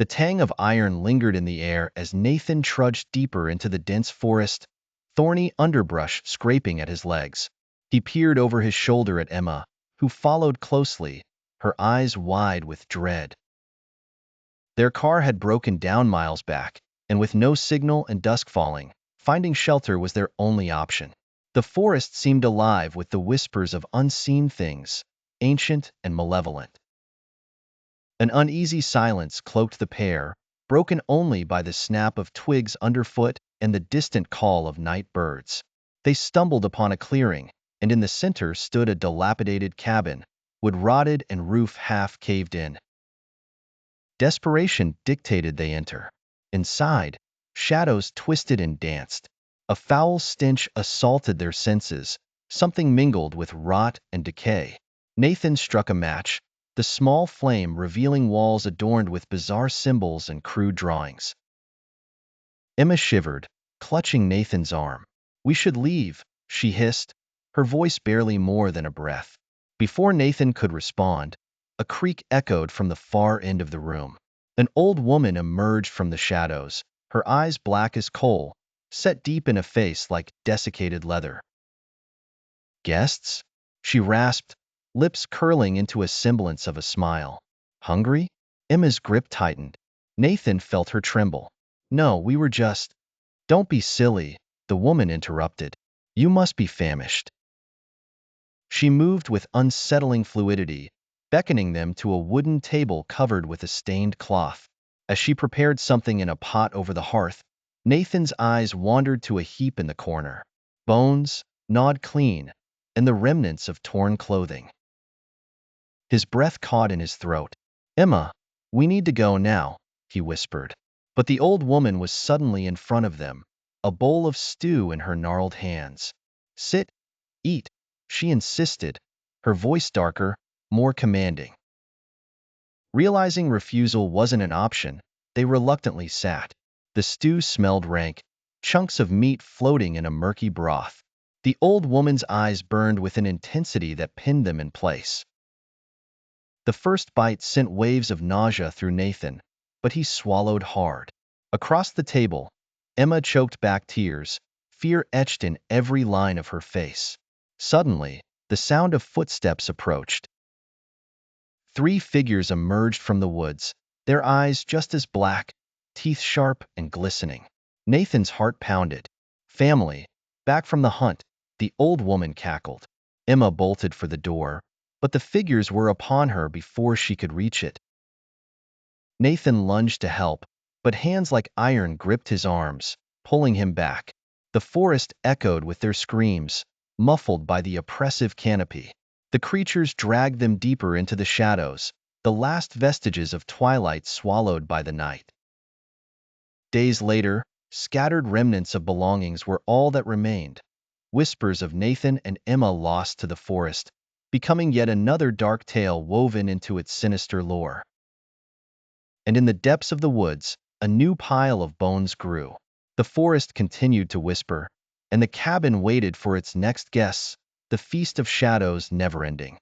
The tang of iron lingered in the air as Nathan trudged deeper into the dense forest, thorny underbrush scraping at his legs. He peered over his shoulder at Emma, who followed closely, her eyes wide with dread. Their car had broken down miles back, and with no signal and dusk falling, finding shelter was their only option. The forest seemed alive with the whispers of unseen things, ancient and malevolent. An uneasy silence cloaked the pair, broken only by the snap of twigs underfoot and the distant call of night birds. They stumbled upon a clearing, and in the center stood a dilapidated cabin, wood rotted and roof half caved in. Desperation dictated they enter. Inside, shadows twisted and danced. A foul stench assaulted their senses, something mingled with rot and decay. Nathan struck a match, the small flame revealing walls adorned with bizarre symbols and crude drawings. Emma shivered, clutching Nathan's arm. "We should leave," she hissed, her voice barely more than a breath. Before Nathan could respond, a creak echoed from the far end of the room. An old woman emerged from the shadows, her eyes black as coal, set deep in a face like desiccated leather. "Guests?" she rasped, lips curling into a semblance of a smile. "Hungry?" Emma's grip tightened. Nathan felt her tremble. "No, we were just—" "Don't be silly," the woman interrupted. "You must be famished." She moved with unsettling fluidity, beckoning them to a wooden table covered with a stained cloth. As she prepared something in a pot over the hearth, Nathan's eyes wandered to a heap in the corner. Bones, gnawed clean, and the remnants of torn clothing. His breath caught in his throat. "Emma, we need to go now," he whispered. But the old woman was suddenly in front of them, a bowl of stew in her gnarled hands. "Sit, eat," she insisted, her voice darker, more commanding. Realizing refusal wasn't an option, they reluctantly sat. The stew smelled rank, chunks of meat floating in a murky broth. The old woman's eyes burned with an intensity that pinned them in place. The first bite sent waves of nausea through Nathan, but he swallowed hard. Across the table, Emma choked back tears, fear etched in every line of her face. Suddenly, the sound of footsteps approached. 3 figures emerged from the woods, their eyes just as black, teeth sharp and glistening. Nathan's heart pounded. "Family, back from the hunt," the old woman cackled. Emma bolted for the door, but the figures were upon her before she could reach it. Nathan lunged to help, but hands like iron gripped his arms, pulling him back. The forest echoed with their screams, muffled by the oppressive canopy. The creatures dragged them deeper into the shadows, the last vestiges of twilight swallowed by the night. Days later, scattered remnants of belongings were all that remained. Whispers of Nathan and Emma lost to the forest, becoming yet another dark tale woven into its sinister lore. And in the depths of the woods, a new pile of bones grew. The forest continued to whisper, and the cabin waited for its next guests, the feast of shadows never ending.